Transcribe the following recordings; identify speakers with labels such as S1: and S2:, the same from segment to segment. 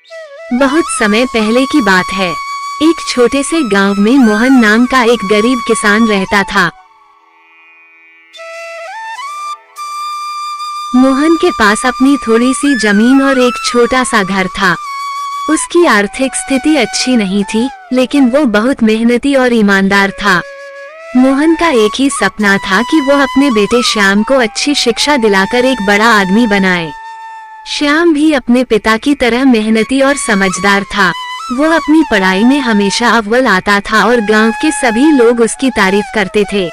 S1: बहुत समय पहले की बात है। एक छोटे से गांव में मोहन नाम का एक गरीब किसान रहता था। मोहन के पास अपनी थोड़ी सी जमीन और एक छोटा सा घर था। उसकी आर्थिक स्थिति अच्छी नहीं थी, लेकिन वो बहुत मेहनती और ईमानदार था। मोहन का एक ही सपना था कि वो अपने बेटे श्याम को अच्छी शिक्षा दिलाकर एक बड़ा आदमी बनाए। श्याम भी अपने पिता की तरह मेहनती और समझदार था। वो अपनी पढ़ाई में हमेशा अव्वल आता था और गांव के सभी लोग उसकी तारीफ करते थे।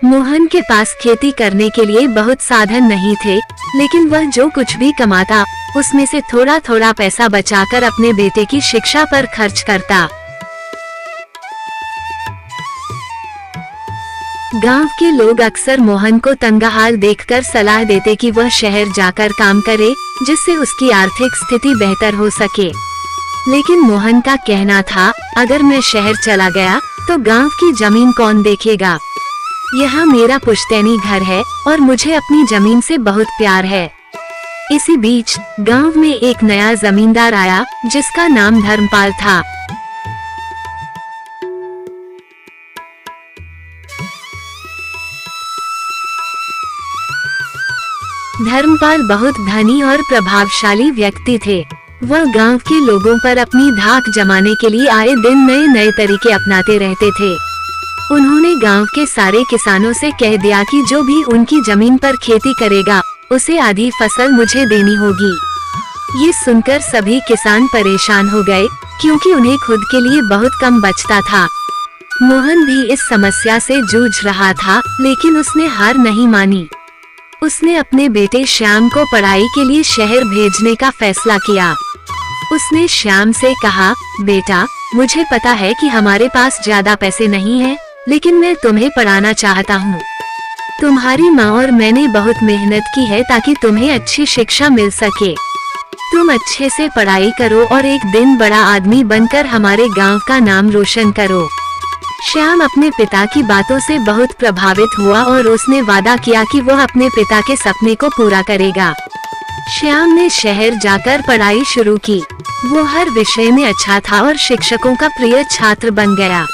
S1: मोहन के पास खेती करने के लिए बहुत साधन नहीं थे, लेकिन वह जो कुछ भी कमाता उसमें से थोड़ा थोड़ा पैसा बचाकर अपने बेटे की शिक्षा पर खर्च करता। गांव के लोग अक्सर मोहन को तंगहाल देखकर सलाह देते कि वह शहर जाकर काम करे, जिससे उसकी आर्थिक स्थिति बेहतर हो सके। लेकिन मोहन का कहना था, अगर मैं शहर चला गया तो गांव की जमीन कौन देखेगा। यहाँ मेरा पुश्तैनी घर है और मुझे अपनी जमीन से बहुत प्यार है। इसी बीच गांव में एक नया जमींदार आया, जिसका नाम धर्मपाल था। धर्मपाल बहुत धनी और प्रभावशाली व्यक्ति थे। वह गांव के लोगों पर अपनी धाक जमाने के लिए आए दिन नए नए तरीके अपनाते रहते थे। उन्होंने गांव के सारे किसानों से कह दिया कि जो भी उनकी जमीन पर खेती करेगा उसे आधी फसल मुझे देनी होगी। ये सुनकर सभी किसान परेशान हो गए, क्योंकि उन्हें खुद के लिए बहुत कम बचता था। मोहन भी इस समस्या से जूझ रहा था, लेकिन उसने हार नहीं मानी। उसने अपने बेटे श्याम को पढ़ाई के लिए शहर भेजने का फैसला किया। उसने श्याम से कहा, बेटा, मुझे पता है कि हमारे पास ज्यादा पैसे नहीं हैं, लेकिन मैं तुम्हें पढ़ाना चाहता हूँ। तुम्हारी माँ और मैंने बहुत मेहनत की है ताकि तुम्हें अच्छी शिक्षा मिल सके। तुम अच्छे से पढ़ाई करो और एक दिन बड़ा आदमी बनकर हमारे गांव का नाम रोशन करो। श्याम अपने पिता की बातों से बहुत प्रभावित हुआ और उसने वादा किया कि वह अपने पिता के सपने को पूरा करेगा। श्याम ने शहर जाकर पढ़ाई शुरू की। वो हर विषय में अच्छा था और शिक्षकों का प्रिय छात्र बन गया।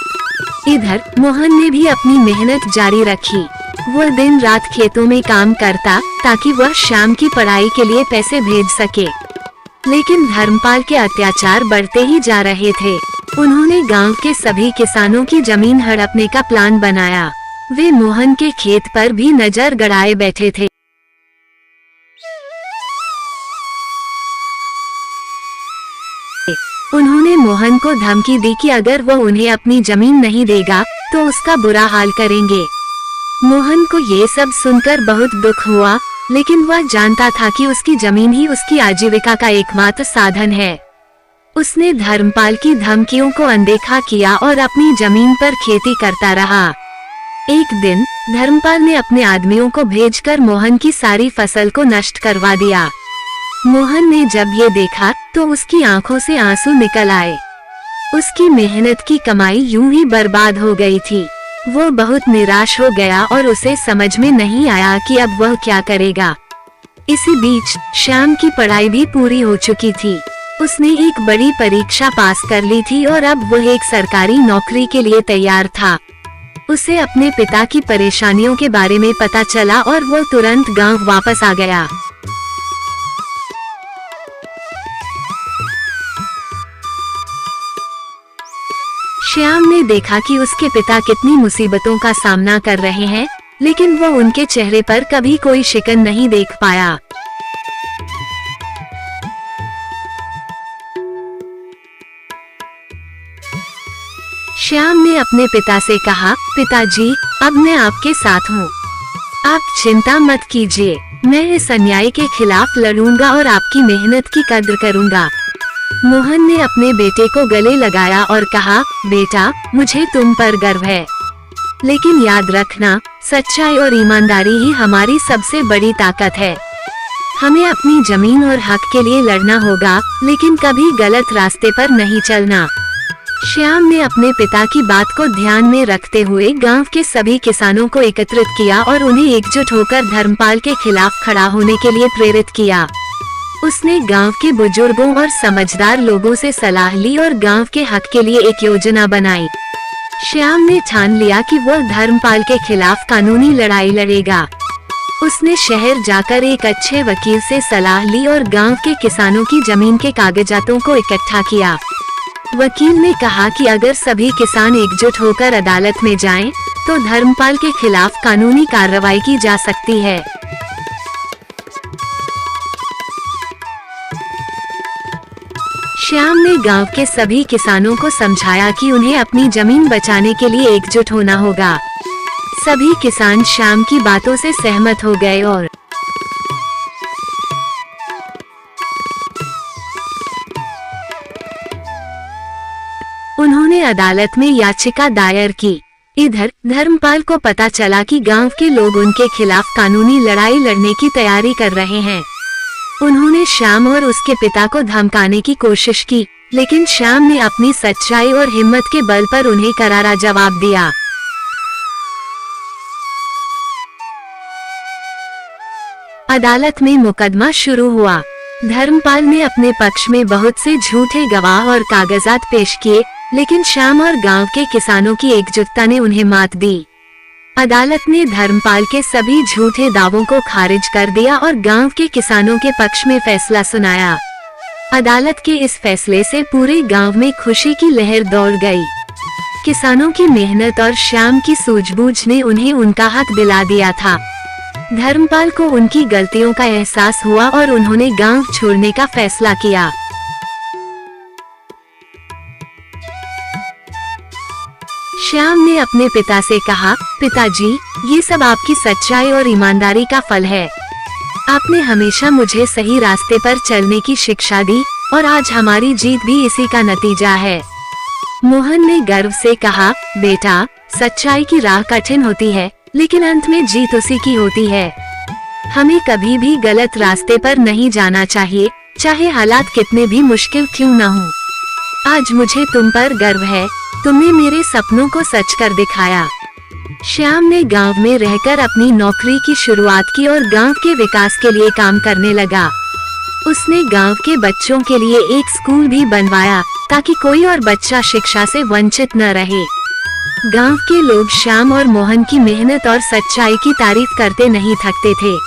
S1: इधर मोहन ने भी अपनी मेहनत जारी रखी। वह दिन रात खेतों में काम करता ताकि वह श्याम की पढ़ाई के लिए पैसे भेज सके। लेकिन धर्मपाल के अत्याचार बढ़ते ही जा रहे थे। उन्होंने गांव के सभी किसानों की जमीन हड़पने का प्लान बनाया। वे मोहन के खेत पर भी नजर गड़ाए बैठे थे। उन्होंने मोहन को धमकी दी कि अगर वह उन्हें अपनी जमीन नहीं देगा तो उसका बुरा हाल करेंगे। मोहन को ये सब सुनकर बहुत दुख हुआ, लेकिन वह जानता था कि उसकी जमीन ही उसकी आजीविका का एकमात्र साधन है। उसने धर्मपाल की धमकियों को अनदेखा किया और अपनी जमीन पर खेती करता रहा। एक दिन धर्मपाल ने अपने आदमियों को भेजकर मोहन की सारी फसल को नष्ट करवा दिया। मोहन ने जब ये देखा तो उसकी आंखों से आंसू निकल आए। उसकी मेहनत की कमाई यूं ही बर्बाद हो गई थी। वो बहुत निराश हो गया और उसे समझ में नहीं आया कि अब वह क्या करेगा। इसी बीच श्याम की पढ़ाई भी पूरी हो चुकी थी। उसने एक बड़ी परीक्षा पास कर ली थी और अब वह एक सरकारी नौकरी के लिए तैयार था। उसे अपने पिता की परेशानियों के बारे में पता चला और वो तुरंत गांव वापस आ गया। श्याम ने देखा कि उसके पिता कितनी मुसीबतों का सामना कर रहे हैं, लेकिन वो उनके चेहरे पर कभी कोई शिकन नहीं देख पाया। श्याम ने अपने पिता से कहा, पिताजी, अब मैं आपके साथ हूँ। आप चिंता मत कीजिए, मैं इस अन्याय के खिलाफ लड़ूंगा और आपकी मेहनत की कद्र करूंगा। मोहन ने अपने बेटे को गले लगाया और कहा, बेटा, मुझे तुम पर गर्व है, लेकिन याद रखना, सच्चाई और ईमानदारी ही हमारी सबसे बड़ी ताकत है। हमें अपनी जमीन और हक के लिए लड़ना होगा, लेकिन कभी गलत रास्ते पर नहीं चलना। श्याम ने अपने पिता की बात को ध्यान में रखते हुए गांव के सभी किसानों को एकत्रित किया और उन्हें एकजुट होकर धर्मपाल के खिलाफ खड़ा होने के लिए प्रेरित किया। उसने गांव के बुजुर्गों और समझदार लोगों से सलाह ली और गांव के हक के लिए एक योजना बनाई। श्याम ने ठान लिया कि वह धर्मपाल के खिलाफ कानूनी लड़ाई लड़ेगा। उसने शहर जाकर एक अच्छे वकील से सलाह ली और गांव के किसानों की जमीन के कागजातों को इकट्ठा किया। वकील ने कहा कि अगर सभी किसान एकजुट होकर अदालत में जाएं, तो धर्मपाल के खिलाफ कानूनी कार्रवाई की जा सकती है। श्याम ने गांव के सभी किसानों को समझाया कि उन्हें अपनी जमीन बचाने के लिए एकजुट होना होगा। सभी किसान श्याम की बातों से सहमत हो गए और उन्होंने अदालत में याचिका दायर की। इधर धर्मपाल को पता चला कि गांव के लोग उनके खिलाफ कानूनी लड़ाई लड़ने की तैयारी कर रहे हैं। उन्होंने श्याम और उसके पिता को धमकाने की कोशिश की, लेकिन श्याम ने अपनी सच्चाई और हिम्मत के बल पर उन्हें करारा जवाब दिया। अदालत में मुकदमा शुरू हुआ। धर्मपाल ने अपने पक्ष में बहुत से झूठे गवाह और कागजात पेश किए, लेकिन श्याम और गांव के किसानों की एकजुटता ने उन्हें मात दी। अदालत ने धर्मपाल के सभी झूठे दावों को खारिज कर दिया और गांव के किसानों के पक्ष में फैसला सुनाया। अदालत के इस फैसले से पूरे गांव में खुशी की लहर दौड़ गई। किसानों की मेहनत और श्याम की सूझबूझ ने उन्हें उनका हक दिला दिया था। धर्मपाल को उनकी गलतियों का एहसास हुआ और उन्होंने गांव छोड़ने का फैसला किया। श्याम ने अपने पिता से कहा, पिताजी, ये सब आपकी सच्चाई और ईमानदारी का फल है। आपने हमेशा मुझे सही रास्ते पर चलने की शिक्षा दी और आज हमारी जीत भी इसी का नतीजा है। मोहन ने गर्व से कहा, बेटा, सच्चाई की राह कठिन होती है, लेकिन अंत में जीत उसी की होती है। हमें कभी भी गलत रास्ते पर नहीं जाना चाहिए, चाहे हालात कितने भी मुश्किल क्यों न हो। आज मुझे तुम पर गर्व है, तुमने मेरे सपनों को सच कर दिखाया। श्याम ने गांव में रहकर अपनी नौकरी की शुरुआत की और गांव के विकास के लिए काम करने लगा। उसने गांव के बच्चों के लिए एक स्कूल भी बनवाया, ताकि कोई और बच्चा शिक्षा से वंचित न रहे। गांव के लोग श्याम और मोहन की मेहनत और सच्चाई की तारीफ करते नहीं थकते थे।